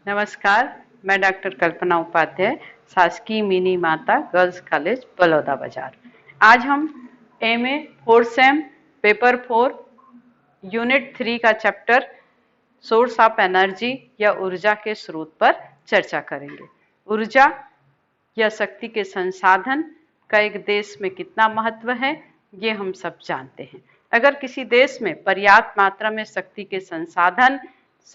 नमस्कार। मैं डॉक्टर कल्पना उपाध्याय, शासकीय मिनी माता गर्ल्स कॉलेज बलौदा बाजार। आज हम एमए 4 सेम पेपर 4 यूनिट 3 का चैप्टर सोर्स ऑफ एनर्जी या ऊर्जा के स्रोत पर चर्चा करेंगे। ऊर्जा या शक्ति के संसाधन का एक देश में कितना महत्व है, ये हम सब जानते हैं। अगर किसी देश में पर्याप्त मात्रा में शक्ति के संसाधन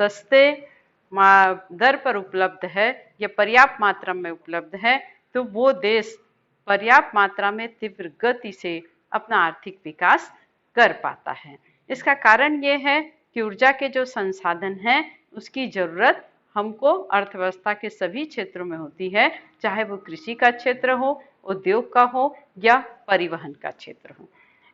सस्ते दर पर उपलब्ध है या पर्याप्त मात्रा में उपलब्ध है, तो वो देश पर्याप्त मात्रा में तीव्र गति से अपना आर्थिक विकास कर पाता है। इसका कारण ये है कि ऊर्जा के जो संसाधन हैं उसकी जरूरत हमको अर्थव्यवस्था के सभी क्षेत्रों में होती है, चाहे वो कृषि का क्षेत्र हो, उद्योग का हो या परिवहन का क्षेत्र हो।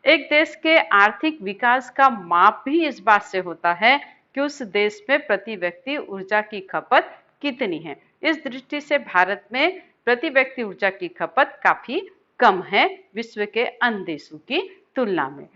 एक देश के आर्थिक विकास का माप भी इस बात से होता है कि उस देश में प्रति व्यक्ति ऊर्जा की खपत कितनी है। इस दृष्टि से भारत में प्रति व्यक्ति ऊर्जा की खपत काफी कम है विश्व के अन्य देशों की तुलना में।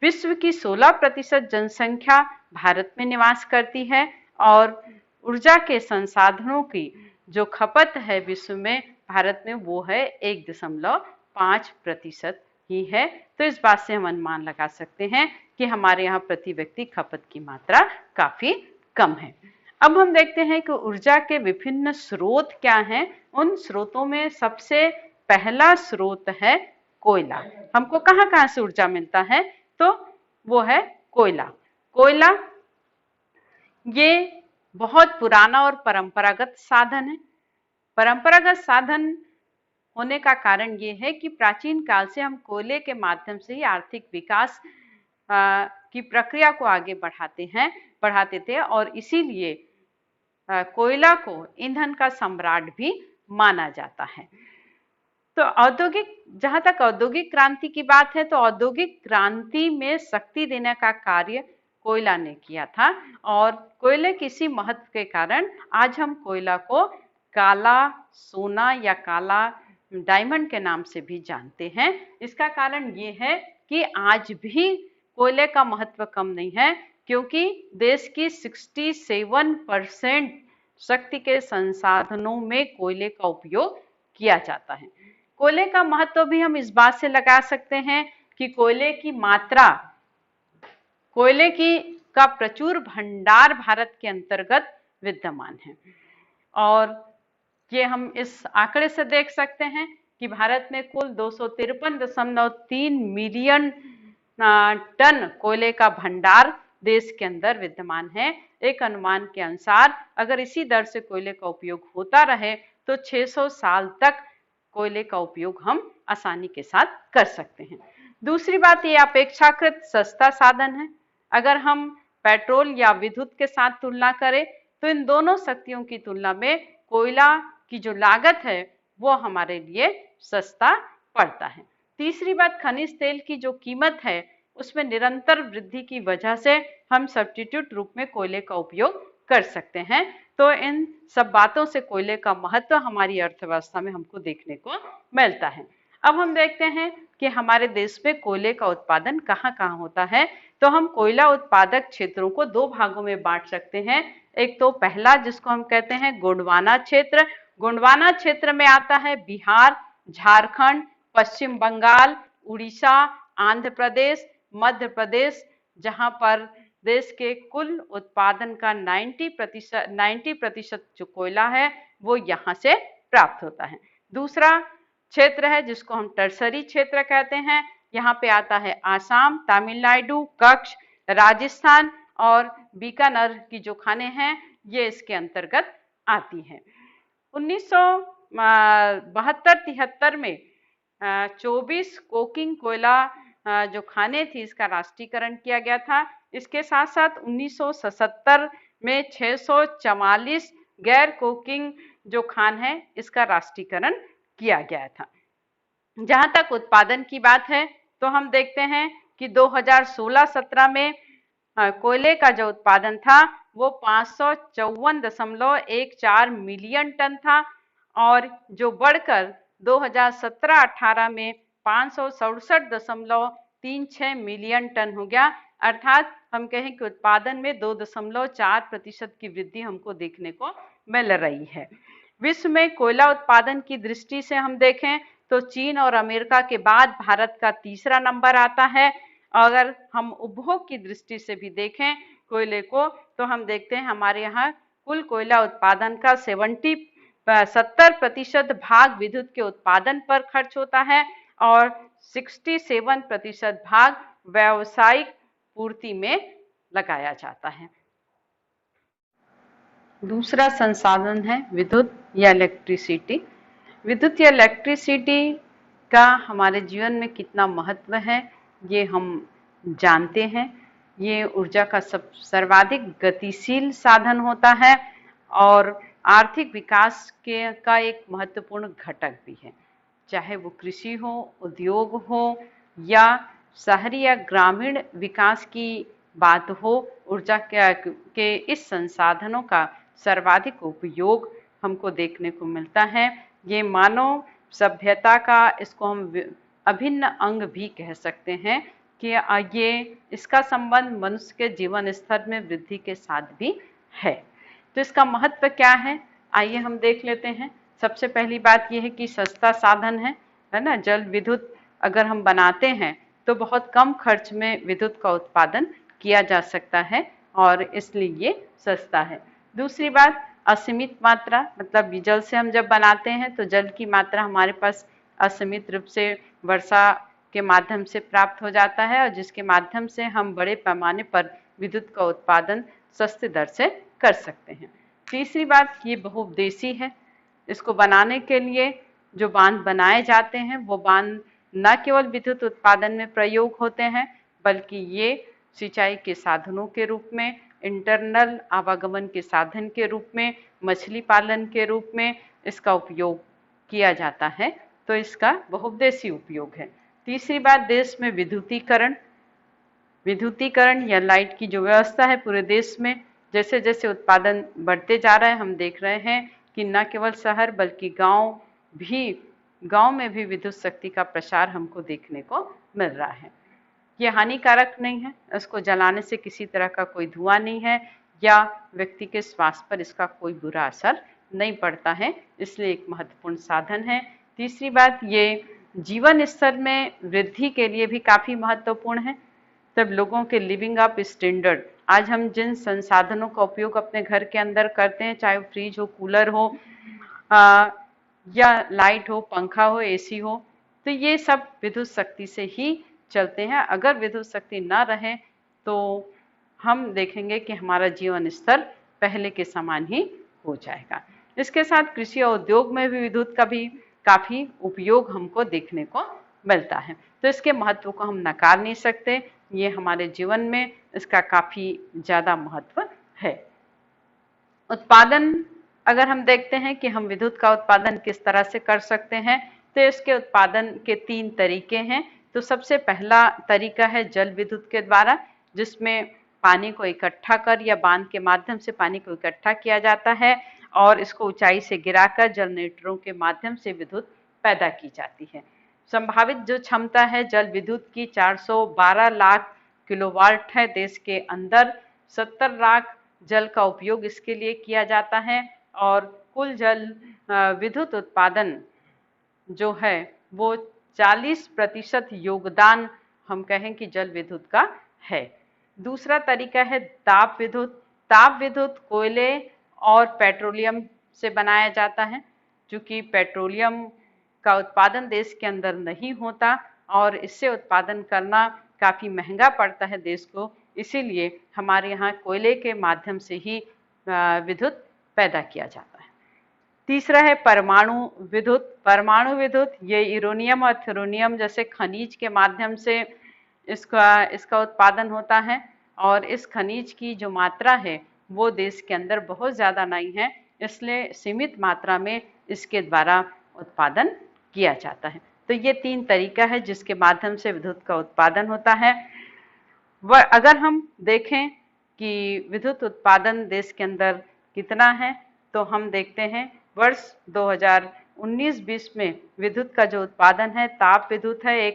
विश्व की 16% जनसंख्या भारत में निवास करती है और ऊर्जा के संसाधनों की जो खपत है विश्व में, भारत में वो है 1.5% ही है। तो इस बात से हम अनुमान लगा सकते हैं कि हमारे यहाँ प्रति व्यक्ति खपत की मात्रा काफी कम है। अब हम देखते हैं कि ऊर्जा के विभिन्न स्रोत क्या हैं। उन स्रोतों में सबसे पहला स्रोत है कोयला। हमको कहाँ कहाँ से ऊर्जा मिलता है, तो वो है कोयला। कोयला ये बहुत पुराना और परंपरागत साधन है। परंपरागत साधन होने का कारण ये है कि प्राचीन काल से हम कोयले के माध्यम से ही आर्थिक विकास की प्रक्रिया को आगे बढ़ाते थे और इसीलिए कोयला को ईंधन का सम्राट भी माना जाता है। तो जहां तक औद्योगिक क्रांति की बात है, तो औद्योगिक क्रांति में शक्ति देने का कार्य कोयला ने किया था और कोयले के इसी महत्व के कारण आज हम कोयला को काला सोना या काला डायमंड के नाम से भी जानते हैं। इसका कारण ये है कि आज भी कोयले का महत्व कम नहीं है, क्योंकि देश की 67% शक्ति के संसाधनों में कोयले का उपयोग किया जाता है। कोयले का महत्व भी हम इस बात से लगा सकते हैं कि कोयले का प्रचुर भंडार भारत के अंतर्गत विद्यमान है और ये हम इस आंकड़े से देख सकते हैं कि भारत में कुल 253.3 मिलियन टन कोयले का भंडार देश के अंदर विद्यमान है। एक अनुमान के अनुसार अगर इसी दर से कोयले का उपयोग होता रहे तो 600 साल तक कोयले का उपयोग हम आसानी के साथ कर सकते हैं। दूसरी बात, ये अपेक्षाकृत सस्ता साधन है। अगर हम पेट्रोल या विद्युत के साथ तुलना करें तो इन दोनों शक्तियों की तुलना में कोयला की जो लागत है वो हमारे लिए सस्ता पड़ता है। तीसरी बात, खनिज तेल की जो कीमत है उसमें निरंतर वृद्धि की वजह से हम सब्स्टिट्यूट रूप में कोयले का उपयोग कर सकते हैं। तो इन सब बातों से कोयले का महत्व हमारी अर्थव्यवस्था में हमको देखने को मिलता है। अब हम देखते हैं कि हमारे देश में कोयले का उत्पादन कहाँ कहाँ होता है। तो हम कोयला उत्पादक क्षेत्रों को दो भागों में बांट सकते हैं। एक तो पहला जिसको हम कहते हैं गोंडवाना क्षेत्र। गोंडवाना क्षेत्र में आता है बिहार, झारखंड, पश्चिम बंगाल, उड़ीसा, आंध्र प्रदेश, मध्य प्रदेश, जहां पर देश के कुल उत्पादन का 90% जो कोयला है वो यहाँ से प्राप्त होता है। दूसरा क्षेत्र है जिसको हम टर्सरी क्षेत्र कहते हैं। यहाँ पे आता है आसाम, तमिलनाडु, कच्छ, राजस्थान और बीकानेर की जो खानें हैं ये इसके अंतर्गत आती हैं। 1972-73 में 24 कोकिंग कोयला जो खानें थी इसका राष्ट्रीयकरण किया गया था। इसके साथ साथ 1977 में 644 गैर कोकिंग जो खान है इसका राष्ट्रीयकरण किया गया था। जहां तक उत्पादन की बात है तो हम देखते हैं कि 2016-17 में कोयले का जो उत्पादन था वो 554.14 मिलियन टन था और जो बढ़कर 2017-18 में 567.36 मिलियन टन हो गया। अर्थात हम कहें कि उत्पादन में 2.4% की वृद्धि हमको देखने को मिल रही है। विश्व में कोयला उत्पादन की दृष्टि से हम देखें तो चीन और अमेरिका के बाद भारत का तीसरा नंबर आता है। अगर हम उपभोग की दृष्टि से भी देखें कोयले को, तो हम देखते हैं हमारे यहाँ कुल कोयला उत्पादन का 70% भाग विद्युत के उत्पादन पर खर्च होता है और 67% भाग व्यावसायिक पूर्ति में लगाया जाता है। दूसरा संसाधन है विद्युत या इलेक्ट्रिसिटी। विद्युत या इलेक्ट्रिसिटी का हमारे जीवन में कितना महत्व है ये हम जानते हैं। ये ऊर्जा का सर्वाधिक गतिशील साधन होता है और आर्थिक विकास का एक महत्वपूर्ण घटक भी है। चाहे वो कृषि हो, उद्योग हो या शहरी या ग्रामीण विकास की बात हो, ऊर्जा के इस संसाधनों का सर्वाधिक उपयोग हमको देखने को मिलता है। ये मानव सभ्यता का, इसको हम अभिन्न अंग भी कह सकते हैं कि ये इसका संबंध मनुष्य के जीवन स्तर में वृद्धि के साथ भी है। तो इसका महत्व क्या है, आइए हम देख लेते हैं। सबसे पहली बात यह है कि सस्ता साधन है ना। जल विद्युत अगर हम बनाते हैं तो बहुत कम खर्च में विद्युत का उत्पादन किया जा सकता है और इसलिए ये सस्ता है। दूसरी बात, असीमित मात्रा, मतलब जल से हम जब बनाते हैं तो जल की मात्रा हमारे पास असीमित रूप से वर्षा के माध्यम से प्राप्त हो जाता है और जिसके माध्यम से हम बड़े पैमाने पर विद्युत का उत्पादन सस्ते दर से कर सकते हैं। तीसरी बात, ये बहुउद्देशीय है। इसको बनाने के लिए जो बांध बनाए जाते हैं वो बांध न केवल विद्युत उत्पादन में प्रयोग होते हैं बल्कि ये सिंचाई के साधनों के रूप में, इंटरनल आवागमन के साधन के रूप में, मछली पालन के रूप में इसका उपयोग किया जाता है। तो इसका बहुउद्देशीय उपयोग है। तीसरी बात, देश में विद्युतीकरण या लाइट की जो व्यवस्था है पूरे देश में, जैसे जैसे उत्पादन बढ़ते जा रहा है हम देख रहे हैं कि न केवल शहर बल्कि गांव में भी विद्युत शक्ति का प्रसार हमको देखने को मिल रहा है। ये हानिकारक नहीं है, इसको जलाने से किसी तरह का कोई धुआं नहीं है या व्यक्ति के स्वास्थ्य पर इसका कोई बुरा असर नहीं पड़ता है, इसलिए एक महत्वपूर्ण साधन है। तीसरी बात, ये जीवन स्तर में वृद्धि के लिए भी काफ़ी महत्वपूर्ण है। तब लोगों के लिविंग अप स्टैंडर्ड, आज हम जिन संसाधनों का उपयोग अपने घर के अंदर करते हैं, चाहे फ्रिज हो, कूलर हो या लाइट हो, पंखा हो, एसी हो, तो ये सब विद्युत शक्ति से ही चलते हैं। अगर विद्युत शक्ति ना रहे तो हम देखेंगे कि हमारा जीवन स्तर पहले के समान ही हो जाएगा। इसके साथ कृषि और उद्योग में भी विद्युत का भी काफ़ी उपयोग हमको देखने को मिलता है। तो इसके महत्व को हम नकार नहीं सकते, ये हमारे जीवन में इसका काफ़ी ज़्यादा महत्व है। उत्पादन, अगर हम देखते हैं कि हम विद्युत का उत्पादन किस तरह से कर सकते हैं, तो इसके उत्पादन के 3 तरीके हैं। तो सबसे पहला तरीका है जल विद्युत के द्वारा, जिसमें पानी को इकट्ठा कर या बांध के माध्यम से पानी को इकट्ठा किया जाता है और इसको ऊंचाई से गिराकर जनरेटरों के माध्यम से विद्युत पैदा की जाती है। संभावित जो क्षमता है जल विद्युत की 412 लाख किलोवाट है। देश के अंदर 70 लाख जल का उपयोग इसके लिए किया जाता है और कुल जल विद्युत उत्पादन जो है वो 40% योगदान हम कहें कि जल विद्युत का है। दूसरा तरीका है ताप विद्युत। ताप विद्युत कोयले और पेट्रोलियम से बनाया जाता है। चूँकि पेट्रोलियम का उत्पादन देश के अंदर नहीं होता और इससे उत्पादन करना काफ़ी महंगा पड़ता है देश को, इसीलिए हमारे यहाँ कोयले के माध्यम से ही विद्युत पैदा किया जाता है। तीसरा है परमाणु विद्युत। परमाणु विद्युत ये यूरेनियम और थोरियम जैसे खनिज के माध्यम से इसका उत्पादन होता है और इस खनिज की जो मात्रा है वो देश के अंदर बहुत ज़्यादा नहीं है, इसलिए सीमित मात्रा में इसके द्वारा उत्पादन किया जाता है। तो ये 3 तरीका है जिसके माध्यम से विद्युत का उत्पादन होता है। अगर हम देखें कि विद्युत उत्पादन देश के अंदर कितना है, तो हम देखते हैं वर्ष 2019-20 में विद्युत का जो उत्पादन है ताप विद्युत है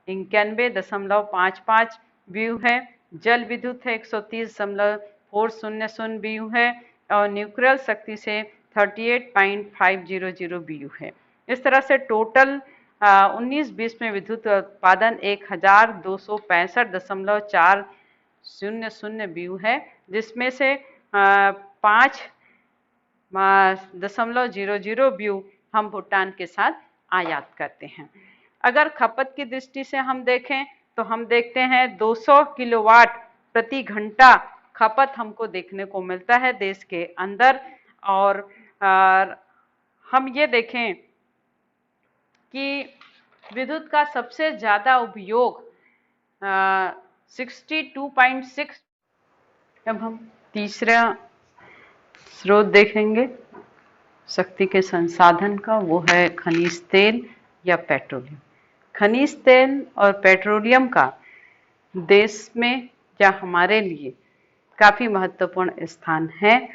1091.55 BU है, जल विद्युत है 130.400 BU है और न्यूक्लियर शक्ति से 38.500 BU है। इस तरह से टोटल 19-20 में विद्युत उत्पादन 1265.400 BU है, जिसमें से 5.00 BU हम भूटान के साथ आयात करते हैं। अगर खपत की दृष्टि से हम देखें तो हम देखते हैं 200 किलोवाट प्रति घंटा खपत हमको देखने को मिलता है देश के अंदर। और हम ये देखें कि विद्युत का सबसे ज़्यादा उपयोग 62.6। अब हम तीसरा स्रोत देखेंगे शक्ति के संसाधन का, वो है खनिज तेल या पेट्रोलियम। खनिज तेल और पेट्रोलियम का देश में या हमारे लिए काफ़ी महत्वपूर्ण स्थान है।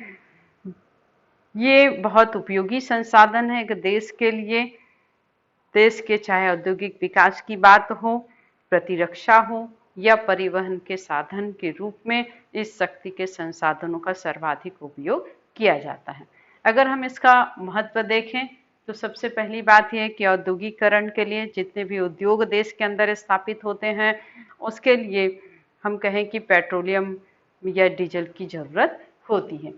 ये बहुत उपयोगी संसाधन है कि देश के लिए, देश के चाहे औद्योगिक विकास की बात हो, प्रतिरक्षा हो या परिवहन के साधन के रूप में इस शक्ति के संसाधनों का सर्वाधिक उपयोग किया जाता है। अगर हम इसका महत्व देखें तो सबसे पहली बात यह है कि औद्योगिकरण के लिए जितने भी उद्योग देश के अंदर स्थापित होते हैं उसके लिए हम कहें कि पेट्रोलियम या डीजल की जरूरत होती है।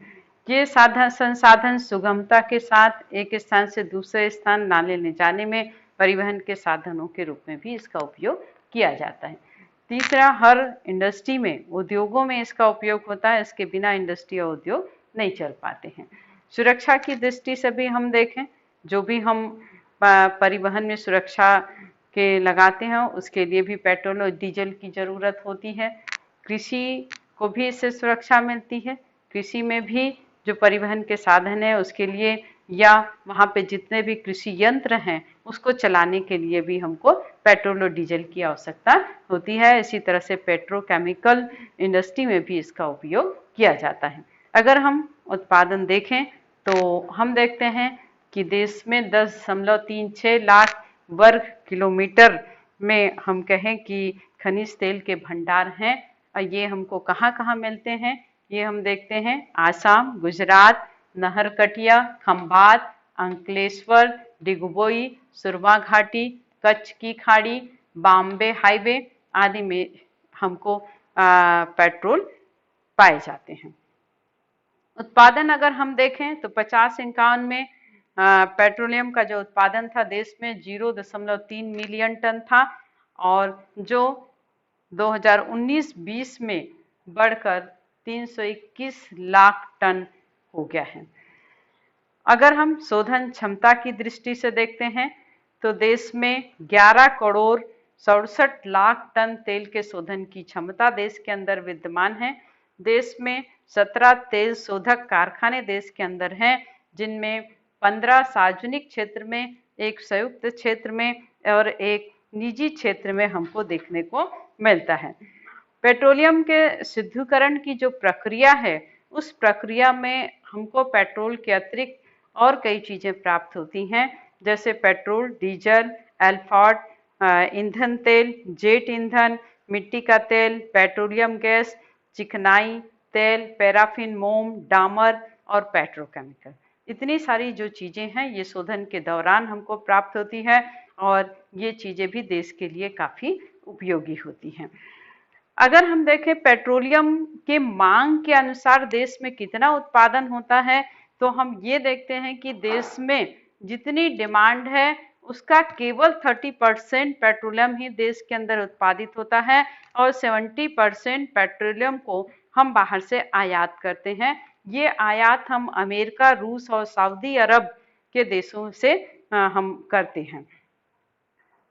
ये संसाधन सुगमता के साथ एक स्थान से दूसरे स्थान लाने ले जाने में परिवहन के साधनों के रूप में भी इसका उपयोग किया जाता है। तीसरा, हर इंडस्ट्री में, उद्योगों में इसका उपयोग होता है, इसके बिना इंडस्ट्री और उद्योग नहीं चल पाते हैं। सुरक्षा की दृष्टि से भी हम देखें, जो भी हम परिवहन में सुरक्षा के लगाते हैं उसके लिए भी पेट्रोल और डीजल की ज़रूरत होती है। कृषि को भी इससे सुरक्षा मिलती है। कृषि में भी जो परिवहन के साधन है उसके लिए या वहाँ पे जितने भी कृषि यंत्र हैं उसको चलाने के लिए भी हमको पेट्रोल और डीजल की आवश्यकता होती है। इसी तरह से पेट्रोकेमिकल इंडस्ट्री में भी इसका उपयोग किया जाता है। अगर हम उत्पादन देखें तो हम देखते हैं कि देश में 10.36 लाख वर्ग किलोमीटर में हम कहें कि खनिज तेल के भंडार हैं। और ये हमको कहाँ कहाँ मिलते हैं, ये हम देखते हैं आसाम, गुजरात, नहरकटिया, खंभात, अंकलेश्वर, डिगबोई, सुरमा घाटी, कच्छ की खाड़ी, बॉम्बे हाईवे आदि में हमको पेट्रोल पाए जाते हैं। उत्पादन अगर हम देखें तो 50-51 में पेट्रोलियम का जो उत्पादन था देश में 0.3 मिलियन टन था और जो 2019-20 में बढ़कर 321 लाख टन हो गया है। अगर हम शोधन क्षमता की दृष्टि से देखते हैं तो देश में 11 करोड़ 67 लाख टन तेल के शोधन की क्षमता देश के अंदर विद्यमान है। देश में 17 तेल शोधक कारखाने देश के अंदर हैं, जिनमें 15 सार्वजनिक क्षेत्र में, एक संयुक्त क्षेत्र में और एक निजी क्षेत्र में हमको देखने को मिलता है। पेट्रोलियम के शुद्धिकरण की जो प्रक्रिया है उस प्रक्रिया में हमको पेट्रोल के अतिरिक्त और कई चीज़ें प्राप्त होती हैं, जैसे पेट्रोल, डीजल, एल्फॉर्ड, ईंधन तेल, जेट ईंधन, मिट्टी का तेल, पेट्रोलियम गैस, चिकनाई तेल, पैराफिन, मोम, डामर और पेट्रोकेमिकल। इतनी सारी जो चीज़ें हैं ये शोधन के दौरान हमको प्राप्त होती है और ये चीज़ें भी देश के लिए काफ़ी उपयोगी होती हैं। अगर हम देखें पेट्रोलियम के मांग के अनुसार देश में कितना उत्पादन होता है तो हम ये देखते हैं कि देश में जितनी डिमांड है उसका केवल 30% पेट्रोलियम ही देश के अंदर उत्पादित होता है और 70% पेट्रोलियम को हम बाहर से आयात करते हैं। ये आयात हम अमेरिका, रूस और सऊदी अरब के देशों से हम करते हैं।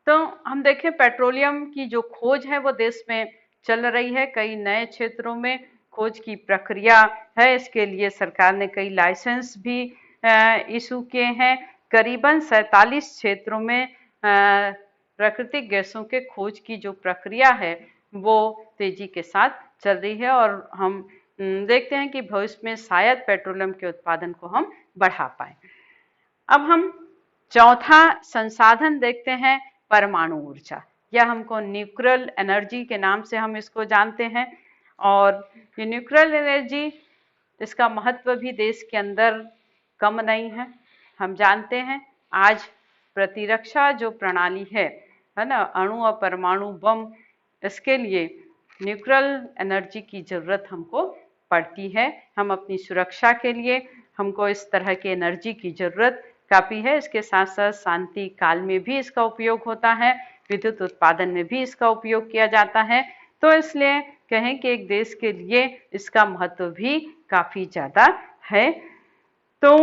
तो हम देखें पेट्रोलियम की जो खोज है वो देश में चल रही है, कई नए क्षेत्रों में खोज की प्रक्रिया है। इसके लिए सरकार ने कई लाइसेंस भी इशू किए हैं। करीबन 47 क्षेत्रों में प्राकृतिक गैसों के खोज की जो प्रक्रिया है वो तेजी के साथ चल रही है और हम देखते हैं कि भविष्य में शायद पेट्रोलियम के उत्पादन को हम बढ़ा पाए। अब हम चौथा संसाधन देखते हैं परमाणु ऊर्जा। या हमको न्यूक्लियर एनर्जी के नाम से हम इसको जानते हैं। और ये न्यूक्लियर एनर्जी, इसका महत्व भी देश के अंदर कम नहीं है। हम जानते हैं आज प्रतिरक्षा जो प्रणाली है ना, अणु और परमाणु बम, इसके लिए न्यूक्लियर एनर्जी की जरूरत हमको पड़ती है। हम अपनी सुरक्षा के लिए हमको इस तरह की एनर्जी की जरूरत काफी है। इसके साथ साथ शांति काल में भी इसका उपयोग होता है, विद्युत उत्पादन में भी इसका उपयोग किया जाता है। तो इसलिए कहें कि एक देश के लिए इसका महत्व भी काफी ज्यादा है। तो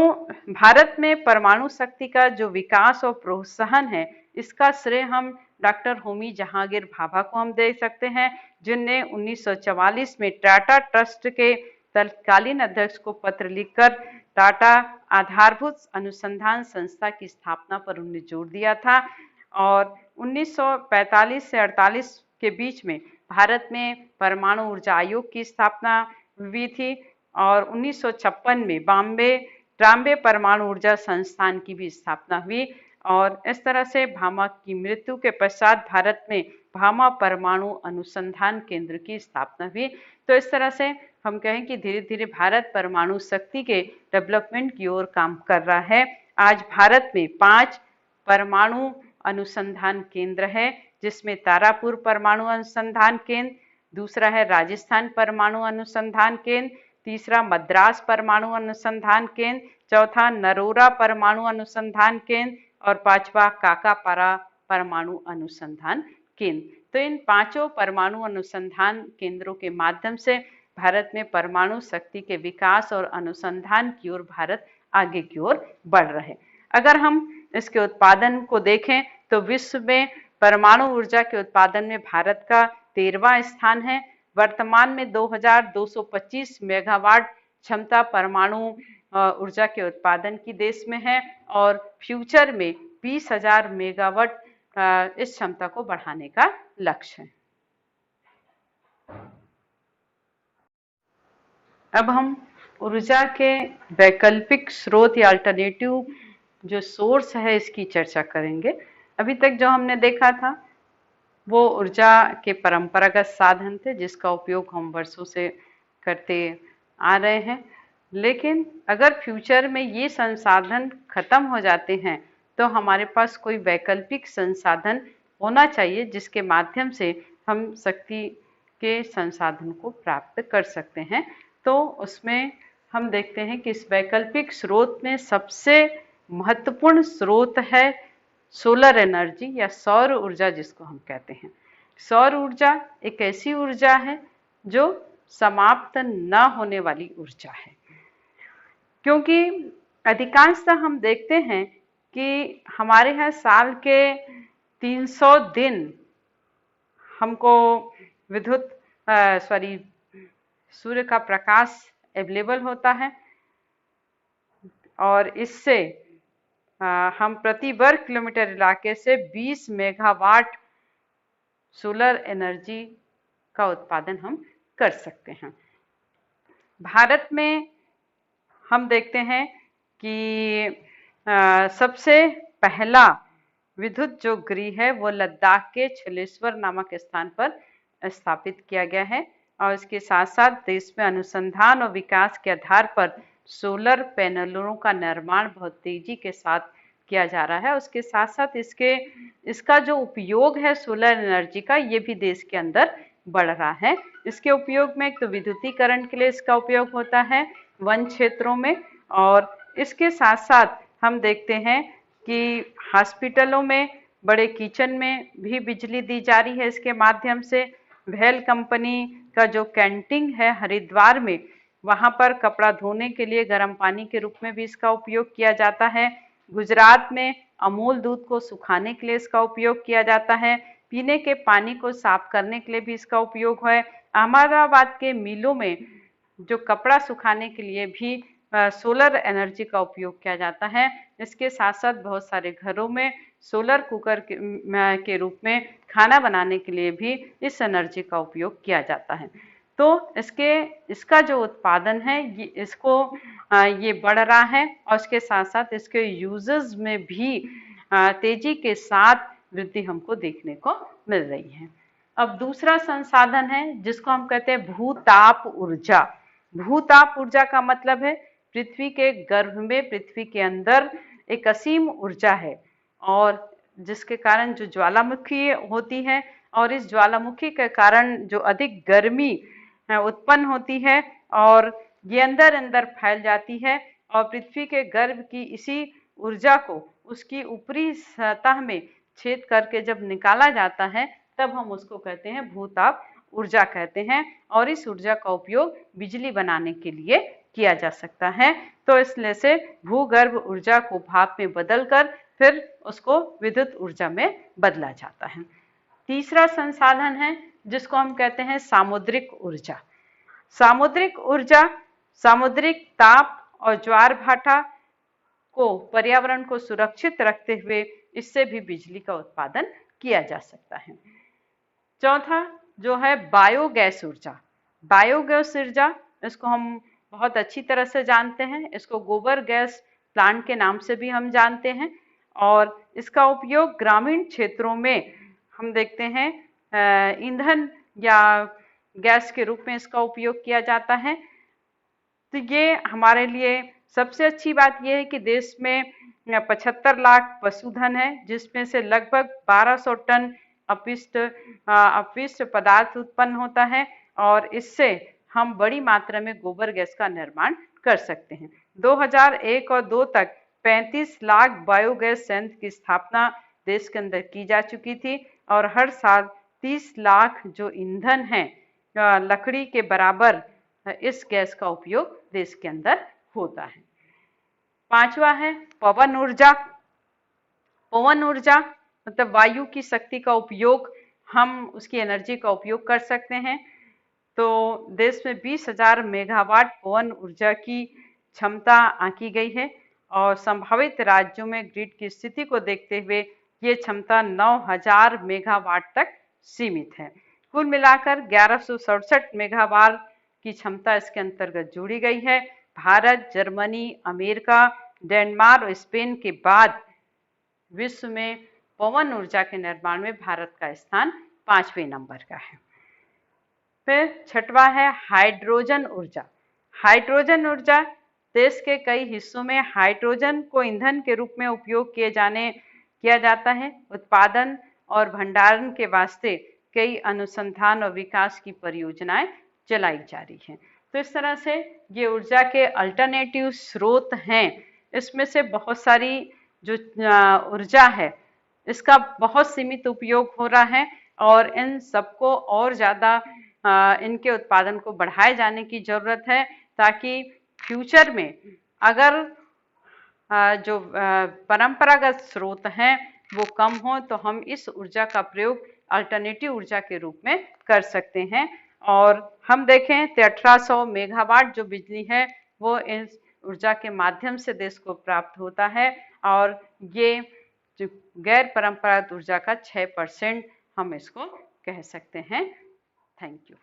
भारत में परमाणु शक्ति का जो विकास और प्रोत्साहन है, इसका श्रेय हम डॉक्टर होमी जहांगीर भाभा को हम दे सकते हैं, जिनने 1944 में टाटा ट्रस्ट के तत्कालीन अध्यक्ष को पत्र लिखकर टाटा आधारभूत अनुसंधान संस्था की स्थापना पर उन्होंने जोर दिया था। और 1945 से 48 के बीच में भारत में परमाणु ऊर्जा आयोग की स्थापना हुई थी। और 1956 में ट्राम्बे परमाणु ऊर्जा संस्थान की भी स्थापना हुई। और इस तरह से भामा की मृत्यु के पश्चात भारत में भामा परमाणु अनुसंधान केंद्र की स्थापना हुई। तो इस तरह से हम कहें कि धीरे धीरे भारत परमाणु शक्ति के डेवलपमेंट की ओर काम कर रहा है। आज भारत में 5 परमाणु अनुसंधान केंद्र है, जिसमें तारापुर परमाणु अनुसंधान केंद्र, दूसरा है राजस्थान परमाणु अनुसंधान केंद्र, तीसरा मद्रास परमाणु अनुसंधान केंद्र, चौथा नरोरा परमाणु अनुसंधान केंद्र और पांचवा काकापारा परमाणु अनुसंधान केंद्र। तो इन 5 परमाणु अनुसंधान केंद्रों के माध्यम से भारत में परमाणु शक्ति के विकास और अनुसंधान की ओर भारत आगे की ओर बढ़ रहे। अगर हम इसके उत्पादन को देखें तो विश्व में परमाणु ऊर्जा के उत्पादन में भारत का 13वां स्थान है। वर्तमान में 2225 मेगावाट क्षमता परमाणु ऊर्जा के उत्पादन की देश में है और फ्यूचर में 20,000 मेगावाट इस क्षमता को बढ़ाने का लक्ष्य है। अब हम ऊर्जा के वैकल्पिक स्रोत या अल्टरनेटिव जो सोर्स है इसकी चर्चा करेंगे। अभी तक जो हमने देखा था वो ऊर्जा के परंपरागत साधन थे, जिसका उपयोग हम वर्षों से करते आ रहे हैं। लेकिन अगर फ्यूचर में ये संसाधन खत्म हो जाते हैं तो हमारे पास कोई वैकल्पिक संसाधन होना चाहिए, जिसके माध्यम से हम शक्ति के संसाधन को प्राप्त कर सकते हैं। तो उसमें हम देखते हैं कि इस वैकल्पिक स्रोत में सबसे महत्वपूर्ण स्रोत है सोलर एनर्जी या सौर ऊर्जा, जिसको हम कहते हैं। सौर ऊर्जा एक ऐसी ऊर्जा है जो समाप्त न होने वाली ऊर्जा है, क्योंकि अधिकांशतः हम देखते हैं कि हमारे यहाँ साल के 300 दिन हमको सूर्य का प्रकाश अवेलेबल होता है और इससे हम प्रति वर्ग किलोमीटर इलाके से 20 मेगावाट सोलर एनर्जी का उत्पादन हम कर सकते हैं। भारत में हम देखते हैं कि सबसे पहला विद्युत जो गृह है वो लद्दाख के छलेश्वर नामक स्थान पर स्थापित किया गया है। और इसके साथ साथ देश में अनुसंधान और विकास के आधार पर सोलर पैनलों का निर्माण बहुत तेजी के साथ किया जा रहा है। उसके साथ साथ इसका जो उपयोग है सोलर एनर्जी का, ये भी देश के अंदर बढ़ रहा है। इसके उपयोग में एक तो विद्युतीकरण के लिए इसका उपयोग होता है वन क्षेत्रों में, और इसके साथ साथ हम देखते हैं कि हॉस्पिटलों में, बड़े किचन में भी बिजली दी जा रही है इसके माध्यम से। भेल कंपनी का जो कैंटीन है हरिद्वार में, वहाँ पर कपड़ा धोने के लिए गर्म पानी के रूप में भी इसका उपयोग किया जाता है। गुजरात में अमूल दूध को सुखाने के लिए इसका उपयोग किया जाता है। पीने के पानी को साफ करने के लिए भी इसका उपयोग है। अहमदाबाद के मिलों में जो कपड़ा सुखाने के लिए भी सोलर एनर्जी का उपयोग किया जाता है। इसके साथ साथ बहुत सारे घरों में सोलर कुकर के रूप में खाना बनाने के लिए भी इस एनर्जी का उपयोग किया जाता है। तो इसका जो उत्पादन है ये बढ़ रहा है और इसके साथ साथ इसके यूजेस में भी तेजी के साथ वृद्धि हमको देखने को मिल रही है। अब दूसरा संसाधन है जिसको हम कहते हैं भूताप ऊर्जा। भूताप ऊर्जा का मतलब है पृथ्वी के गर्भ में, पृथ्वी के अंदर एक असीम ऊर्जा है और जिसके कारण जो ज्वालामुखी होती है और इस ज्वालामुखी के कारण जो अधिक गर्मी उत्पन्न होती है और ये अंदर अंदर फैल जाती है और पृथ्वी के गर्भ की इसी ऊर्जा को उसकी ऊपरी सतह में छेद करके जब निकाला जाता है तब हम उसको कहते हैं भूताप ऊर्जा कहते हैं और इस ऊर्जा का उपयोग बिजली बनाने के लिए किया जा सकता है। तो इसलिए से भूगर्भ ऊर्जा को भाप में बदलकर फिर उसको विद्युत ऊर्जा में बदला जाता है। तीसरा संसाधन है जिसको हम कहते हैं सामुद्रिक ऊर्जा। सामुद्रिक ऊर्जा सामुद्रिक ताप और ज्वार भाटा को, पर्यावरण को सुरक्षित रखते हुए इससे भी बिजली का उत्पादन किया जा सकता है। चौथा जो है बायोगैस ऊर्जा। बायोगैस ऊर्जा, इसको हम बहुत अच्छी तरह से जानते हैं, इसको गोबर गैस प्लांट के नाम से भी हम जानते हैं और इसका उपयोग ग्रामीण क्षेत्रों में हम देखते हैं ईंधन या गैस के रूप में इसका उपयोग किया जाता है। तो ये हमारे लिए सबसे अच्छी बात यह है कि देश में 75 लाख पशुधन है जिसमें से लगभग 1200 टन अपशिष्ट पदार्थ उत्पन्न होता है और इससे हम बड़ी मात्रा में गोबर गैस का निर्माण कर सकते हैं। 2001 और 2 तक 35 लाख बायोगैस संयंत्र की स्थापना देश के अंदर की जा चुकी थी और हर साल 30 लाख जो ईंधन है लकड़ी के बराबर इस गैस का उपयोग देश के अंदर होता है। पांचवा है पवन ऊर्जा। पवन ऊर्जा मतलब वायु की शक्ति का उपयोग, हम उसकी एनर्जी का उपयोग कर सकते हैं। तो देश में 20,000 मेगावाट पवन ऊर्जा की क्षमता आंकी गई है और संभावित राज्यों में ग्रिड की स्थिति को देखते हुए ये क्षमता 9,000 मेगावाट तक सीमित है। कुल मिलाकर 1167 मेगावाट की क्षमता इसके अंतर्गत जोड़ी गई है। भारत, जर्मनी, अमेरिका, डेनमार्क और स्पेन के बाद विश्व में पवन ऊर्जा के निर्माण में भारत का स्थान 5वें नंबर का है। फिर छठवा है हाइड्रोजन ऊर्जा। हाइड्रोजन ऊर्जा, देश के कई हिस्सों में हाइड्रोजन को ईंधन के रूप में उपयोग किया जाता है। उत्पादन और भंडारण के वास्ते कई अनुसंधान और विकास की परियोजनाएं चलाई जा रही हैं। तो इस तरह से ये ऊर्जा के अल्टरनेटिव स्रोत हैं। इसमें से बहुत सारी जो ऊर्जा है इसका बहुत सीमित उपयोग हो रहा है और इन सबको और ज़्यादा इनके उत्पादन को बढ़ाए जाने की ज़रूरत है ताकि फ्यूचर में अगर जो परंपरागत स्रोत हैं वो कम हो तो हम इस ऊर्जा का प्रयोग अल्टरनेटिव ऊर्जा के रूप में कर सकते हैं। और हम देखें तो 1800 मेगावाट जो बिजली है वो इस ऊर्जा के माध्यम से देश को प्राप्त होता है और ये जो गैर परंपरागत ऊर्जा का 6% हम इसको कह सकते हैं। Thank you.